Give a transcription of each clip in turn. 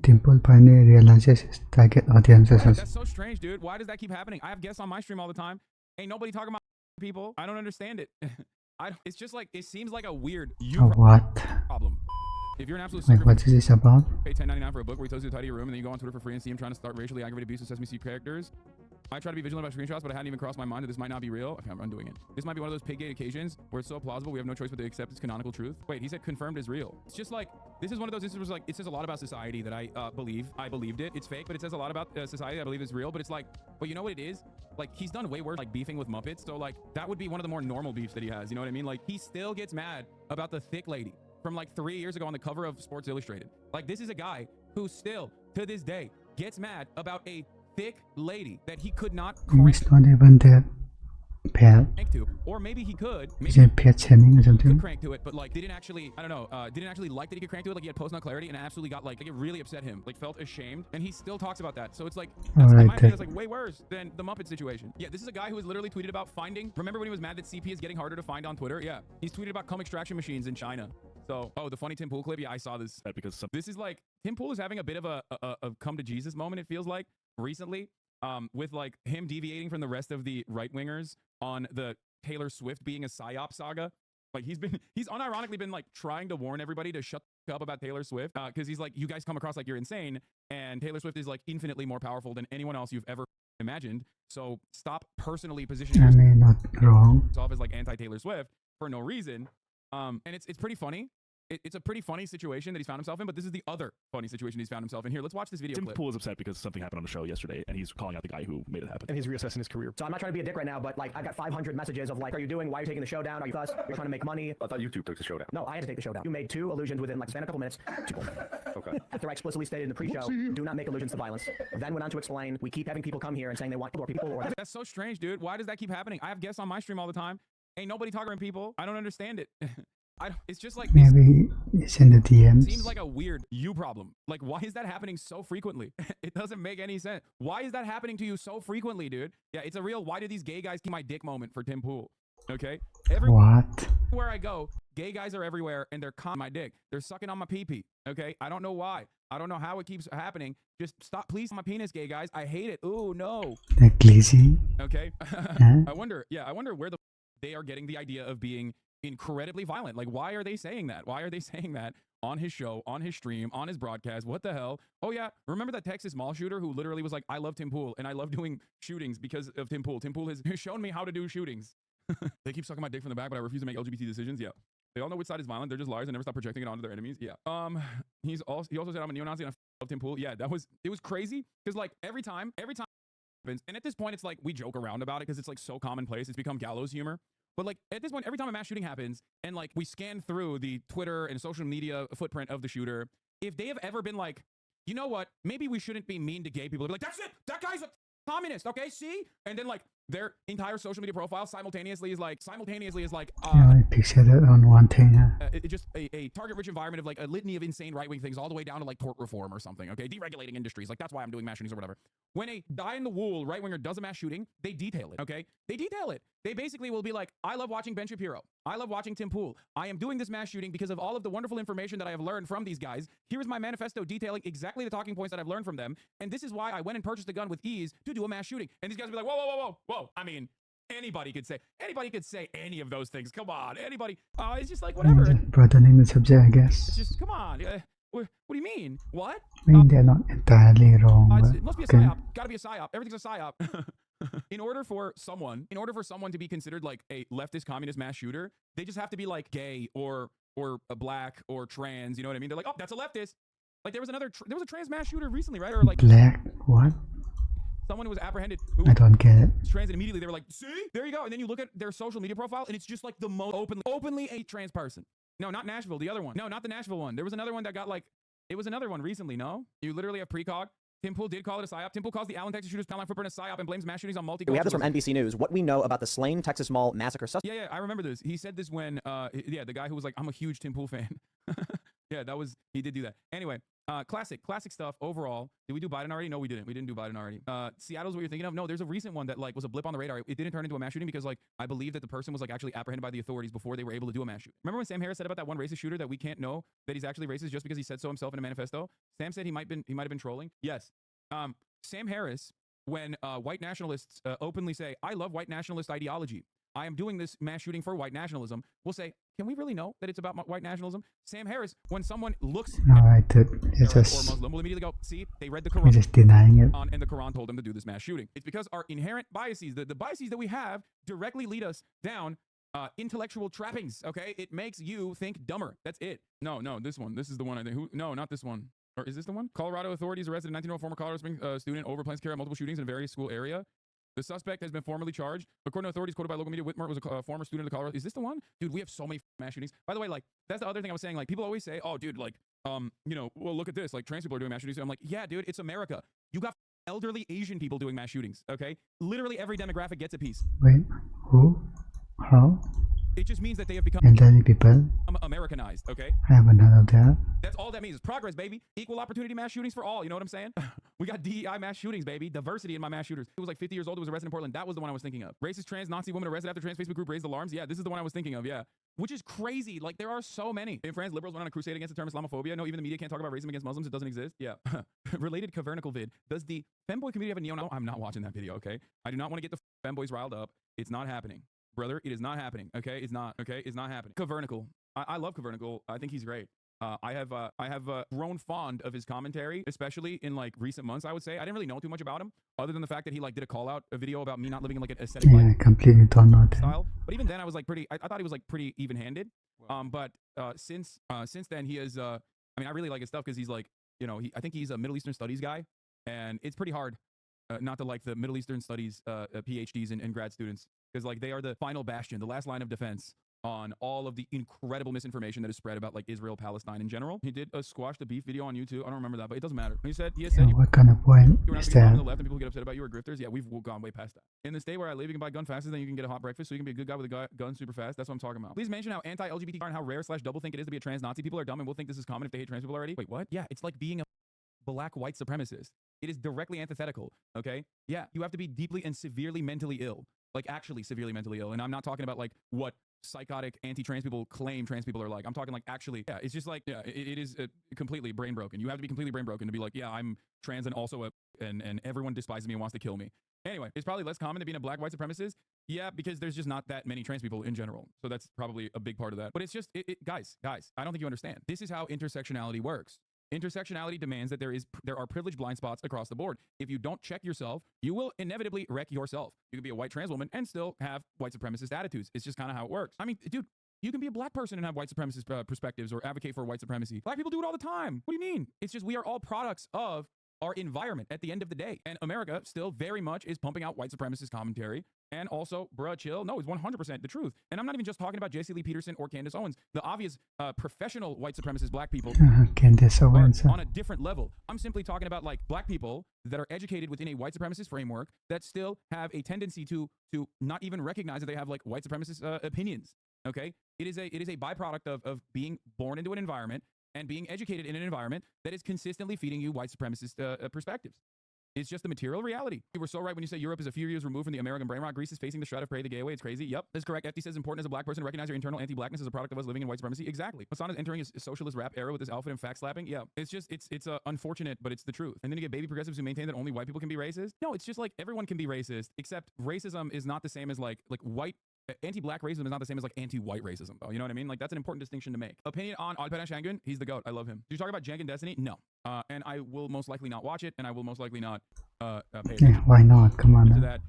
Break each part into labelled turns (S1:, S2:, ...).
S1: Timpool finally realizes his target audience is
S2: That's so strange, dude. Why does that keep happening? I have guests on my stream all the time. Ain't nobody talking about people. I don't understand it. It's just like, it seems like a weird
S1: what?
S2: problem. If you're an absolute
S1: Wait,
S2: sucker,
S1: what is this about?
S2: pay $10.99 for a book where he tells you to tidy your room, and then you go on Twitter for free and see him trying to start racially aggravated abuse of Sesame Street characters. I try to be vigilant about screenshots, but I hadn't even crossed my mind that this might not be real. Okay, I'm undoing it. This might be one of those pig-gate occasions where it's so plausible we have no choice but to accept its canonical truth. Wait, he said confirmed is real. It's just like, this is one of those instances where like, it says a lot about society that I believed it. It's fake, but it says a lot about society I believe is real. But it's like, but you know what it is? Like, he's done way worse, like beefing with Muppets. So like, that would be one of the more normal beefs that he has. You know what I mean? Like, he still gets mad about the thick lady from like 3 years ago on the cover of Sports Illustrated. Like, this is a guy who still, to this day, gets mad about a thick lady that he could not
S1: It's not even that bad.
S2: crank to, or maybe he could.
S1: Is it pet shaming or
S2: Could
S1: something?
S2: crank to it, but like didn't actually, I don't know, didn't actually like that he could crank to it. Like, he had post-nut clarity and absolutely got like it really upset him. Like, felt ashamed, and he still talks about that. So it's like, that's, in my opinion, it's like way worse than the Muppet situation. Yeah, this is a guy who has literally tweeted about finding. Remember when he was mad that CP is getting harder to find on Twitter? Yeah, he's tweeted about cum extraction machines in China. So, oh, the funny timpool clip. Yeah, I saw this because this is like timpool is having a bit of a come to Jesus moment. It feels like recently, with like him deviating from the rest of the right wingers on the Taylor Swift being a psyop saga. Like, he's unironically been like trying to warn everybody to shut up about Taylor Swift, because he's like, you guys come across like you're insane, and Taylor Swift is like infinitely more powerful than anyone else you've ever imagined. So stop personally positioning
S1: I mean, not wrong.
S2: yourself as like anti-Taylor Swift for no reason. And it's pretty funny. It's a pretty funny situation that he's found himself in, but this is the other funny situation he's found himself in. Here, let's watch this video clip.
S3: Timpool is upset because something happened on the show yesterday, and he's calling out the guy who made it happen.
S4: And he's reassessing his career. So I'm not trying to be a dick right now, but like, I've got 500 messages of like, are you doing? Why are you taking the show down? Are you us? You're trying to make money?
S5: I thought YouTube took the show down.
S4: No, I had to take the show down. You made 2 illusions within like a couple minutes.
S5: Okay.
S4: After I explicitly stated in the pre-show, do not make allusions to violence. Then went on to explain, we keep having people come here and saying they want people or
S2: That's so strange, dude. Why does that keep happening? I have guests on my stream all the time. Ain't nobody talking to people. I don't understand it. It's just like,
S1: Maybe it's in the DMs.
S2: seems like a weird you problem. Like, why is that happening so frequently? It doesn't make any sense. Why is that happening to you so frequently, dude? Yeah, it's a real why do these gay guys keep my dick moment for Timpool. Okay?
S1: What?
S2: Everywhere I go, gay guys are everywhere, and they're con my dick. They're sucking on my pee-pee. Okay? I don't know why. I don't know how it keeps happening. Just stop, please, my penis, gay guys. I hate it. Ooh, no.
S1: Like glizzy?
S2: Okay?
S1: Huh?
S2: I wonder where they are getting the idea of being incredibly violent. Like, why are they saying that? Why are they saying that on his show, on his stream, on his broadcast? What the hell? Oh yeah, remember that Texas mall shooter who literally was like, I love Timpool and I love doing shootings because of Timpool. Timpool has shown me how to do shootings. They keep sucking my dick from the back, but I refuse to make LGBT decisions. Yeah. They all know which side is violent. They're just liars and never stop projecting it onto their enemies. Yeah. He also said I'm a neo-Nazi and I love Timpool. Yeah, it was crazy because like every time happens, and at this point it's like we joke around about it because it's like so commonplace. It's become gallows humor. But like at this point, every time a mass shooting happens and like we scan through the Twitter and social media footprint of the shooter, if they have ever been like, you know what, maybe we shouldn't be mean to gay people, they'll be like, that's it, that guy's a communist, okay, see? And then like their entire social media profile simultaneously is like
S1: Yeah, I fixated on one thing.
S2: it's just a target-rich environment of like a litany of insane right-wing things all the way down to like tort reform or something, okay? Deregulating industries, like that's why I'm doing mass shootings or whatever. When a die-in-the-wool right-winger does a mass shooting, they detail it, okay? They detail it. They basically will be like, I love watching Ben Shapiro. I love watching Timpool. I am doing this mass shooting because of all of the wonderful information that I have learned from these guys. Here's my manifesto detailing exactly the talking points that I've learned from them. And this is why I went and purchased a gun with ease to do a mass shooting. And these guys will be like, whoa, whoa, whoa, whoa, whoa. I mean, anybody could say any of those things. Come on, anybody. It's just like, whatever.
S1: Broadening the subject, I guess.
S2: It's just, come on. What do you mean? What?
S1: I mean, they're not entirely wrong.
S2: It must be a
S1: okay.
S2: psyop. Gotta be a psyop. Everything's a psyop. In order for someone to be considered like a leftist communist mass shooter, they just have to be like gay or a black or trans. You know what I mean? They're like, oh, that's a leftist. Like there was a trans mass shooter recently, right? Or like
S1: Black? What?
S2: someone who was apprehended who
S1: I don't get it.
S2: was trans, and immediately they were like, see, there you go. And then you look at their social media profile, and it's just like the most openly a trans person. No, not Nashville, the other one. No, not the Nashville one. There was another one that got like, it was another one recently, no? You literally have precog. Timpool did call it a psyop. Timpool calls the Allen, Texas shooters Poundline footprint a psyop and blames mass shootings on multiculturalism.
S4: We have this from NBC News. What we know about the slain Texas Mall massacre suspect.
S2: Yeah, I remember this. He said this when, the guy who was like, I'm a huge Timpool fan. Yeah, he did do that. Anyway, Classic stuff overall. Did we do Biden already? No, we didn't. We didn't do Biden already. Seattle's what you're thinking of? No, there's a recent one that like was a blip on the radar. It didn't turn into a mass shooting because like I believe that the person was like actually apprehended by the authorities before they were able to do a mass shoot. Remember when Sam Harris said about that one racist shooter that we can't know that he's actually racist just because he said so himself in a manifesto? Sam said he might have been trolling. Yes. Sam Harris, when white nationalists openly say, "I love white nationalist ideology. I am doing this mass shooting for white nationalism," will say, "Can we really know that it's about white nationalism?" Sam Harris, when someone looks
S1: Alright, dude. You're
S2: or
S1: just,
S2: Muslim, will immediately go, "See, they read the
S1: you're
S2: Quran,
S1: just denying it.
S2: and the Quran told them to do this mass shooting." It's because our inherent biases, the biases that we have, directly lead us down intellectual trappings. Okay, it makes you think dumber. That's it. No, this one. This is the one I think. No, not this one. Or is this the one? Colorado authorities arrested a 19-year-old former Colorado Springs student over plans to carry out multiple shootings in a various school area. The suspect has been formally charged. According to authorities quoted by local media, Whitmer was a former student of the Colorado. Is this the one? Dude, we have so many mass shootings. By the way, like, that's the other thing I was saying. Like, people always say, "Oh, dude, like, you know, well, look at this. Like, trans people are doing mass shootings." So I'm like, yeah, dude, it's America. You got elderly Asian people doing mass shootings, okay? Literally every demographic gets a piece.
S1: Wait, who? How?
S2: It just means that they have become
S1: Elderly people?
S2: Americanized, okay?
S1: I haven't heard of that.
S2: That's all that means. It's progress, baby. Equal opportunity mass shootings for all. You know what I'm saying? We got DEI mass shootings, baby. Diversity in my mass shooters. It was like 50 years old. It was arrested in Portland. That was the one I was thinking of. Racist trans Nazi woman arrested after trans Facebook group raised alarms. Yeah, this is the one I was thinking of. Yeah. Which is crazy. Like, there are so many. In France, liberals went on a crusade against the term Islamophobia. No, even the media can't talk about racism against Muslims. It doesn't exist. Yeah. Related cavernical vid. Does the femboy community have a neo? I'm not watching that video, okay? I do not want to get the femboys riled up. It's not happening. Brother, it is not happening. Okay, it's not. Okay, it's not happening. Cavernical. I love Cavernical. I think he's great. I have grown fond of his commentary, especially in like recent months. I would say I didn't really know too much about him, other than the fact that he like did a call out a video about me not living in like an aesthetic
S1: Yeah, I completely don't know that.
S2: lifestyle. But even then, I was like pretty. I thought he was like pretty even handed. But since then, he is. I mean, I really like his stuff because he's like, you know, I think he's a Middle Eastern studies guy, and it's pretty hard not to like the Middle Eastern studies PhDs and grad students, because like they are the final bastion, the last line of defense on all of the incredible misinformation that is spread about like Israel, Palestine in general. He did a squash the beef video on YouTube. I don't remember that, but it doesn't matter. He has
S1: Yeah,
S2: said
S1: what kind of point
S2: you're not
S1: is
S2: people on
S1: that?
S2: the left and people who get upset about you are grifters. Yeah, we've gone way past that. In the state where I live, you can buy gun faster than you can get a hot breakfast, so you can be a good guy with a gun super fast. That's what I'm talking about. Please mention how anti-LGBT and how rare / double think it is to be a trans Nazi. People are dumb and will think this is common if they hate trans people already. Wait, what? Yeah, it's like being a black white supremacist. It is directly antithetical, okay? Yeah, you have to be deeply and severely mentally ill. Like actually severely mentally ill. And I'm not talking about like what psychotic anti-trans people claim trans people are like. I'm talking like actually, yeah, it's just like, yeah, it is completely brain broken. You have to be completely brain broken to be like, yeah, I'm trans and also and everyone despises me and wants to kill me. Anyway, it's probably less common to be a black white supremacist. Yeah, because there's just not that many trans people in general. So that's probably a big part of that. But it's just, guys, I don't think you understand. This is how intersectionality works. Intersectionality demands that there are privileged blind spots across the board. If you don't check yourself, you will inevitably wreck yourself. You can be a white trans woman and still have white supremacist attitudes. It's just kind of how it works. I mean, dude, you can be a black person and have white supremacist perspectives or advocate for white supremacy. Black people do it all the time. What do you mean? It's just we are all products of our environment at the end of the day. And America still very much is pumping out white supremacist commentary. And also, bruh, chill. No, it's 100% the truth. And I'm not even just talking about J.C. Lee Peterson or Candace Owens. The obvious professional white supremacist black people
S1: Candace Owens.
S2: are on a different level. I'm simply talking about like black people that are educated within a white supremacist framework that still have a tendency to not even recognize that they have like white supremacist opinions. Okay? It is a byproduct of being born into an environment and being educated in an environment that is consistently feeding you white supremacist perspectives. It's just the material reality. You were so right when you say Europe is a few years removed from the American brain rot. Greece is facing the shroud of prey, the gay away. It's crazy. Yep, that's correct. FD says important as a black person to recognize your internal anti-blackness as a product of us living in white supremacy. Exactly. Hasan is entering a socialist rap era with this outfit and fact slapping. Yeah, it's just it's unfortunate, but it's the truth. And then you get baby progressives who maintain that only white people can be racist. No, it's just like everyone can be racist, except racism is not the same as like white. Anti-black racism is not the same as like anti-white racism, though. You know what I mean? Like that's an important distinction to make. Opinion on Alperen Şengün? He's the GOAT. I love him. Did you talk about Jank and Destiny? No. And I will most likely not watch it, and I will most likely not pay attention.
S1: Yeah, why not? Come on.
S2: To that.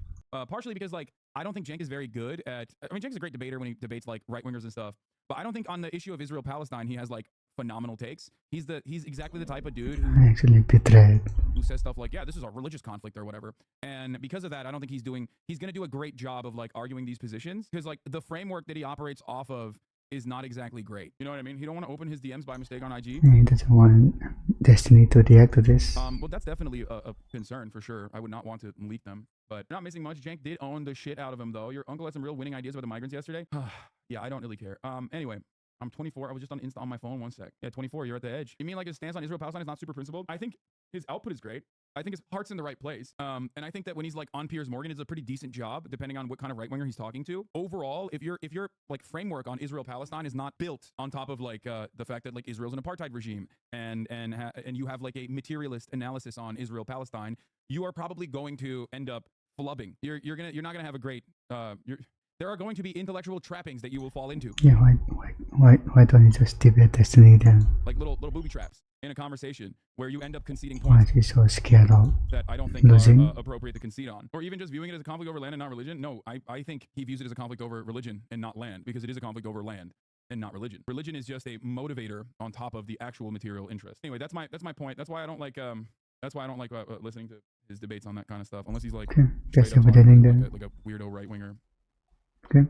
S2: Partially because like I don't think Cenk is very good at. I mean, Cenk's a great debater when he debates like right wingers and stuff, but I don't think on the issue of Israel Palestine he has like phenomenal takes. He's exactly the type of dude who
S1: Actually betrayed.
S2: says stuff like, yeah, this is a religious conflict or whatever. And because of that, I don't think he's going to do a great job of like arguing these positions, because like the framework that he operates off of is not exactly great. You know what I mean? He don't want to open his DMs by mistake on IG.
S1: He doesn't want Destiny to react to this.
S2: Well, that's definitely a concern for sure. I would not want to leak them, but not missing much. Cenk did own the shit out of him though. Your uncle had some real winning ideas about the migrants yesterday. Yeah, I don't really care. Anyway, I'm 24. I was just on Insta on my phone. One sec. Yeah, 24. You're at the edge. You mean like his stance on Israel-Palestine is not super principled? I think his output is great. I think his heart's in the right place. And I think that when he's like on Piers Morgan, it's a pretty decent job, depending on what kind of right winger he's talking to. Overall, if your like framework on Israel-Palestine is not built on top of like the fact that like Israel's an apartheid regime and you have like a materialist analysis on Israel-Palestine, you are probably going to end up flubbing. You're not gonna have a great there are going to be intellectual trappings that you will fall into.
S1: Yeah, why don't you just debate Destiny then?
S2: Like little booby traps in a conversation where you end up conceding
S1: Why
S2: points
S1: is he so scared of
S2: that I don't think
S1: losing?
S2: are appropriate to concede on. Or even just viewing it as a conflict over land and not religion. No, I think he views it as a conflict over religion and not land, because it is a conflict over land and not religion. Religion is just a motivator on top of the actual material interest. Anyway, that's my point. That's why I don't like listening to his debates on that kind of stuff, unless he's like
S1: Okay,
S2: straight
S1: thank you
S2: up
S1: for
S2: talking
S1: telling
S2: like
S1: them.
S2: like a weirdo right winger.
S1: Okay.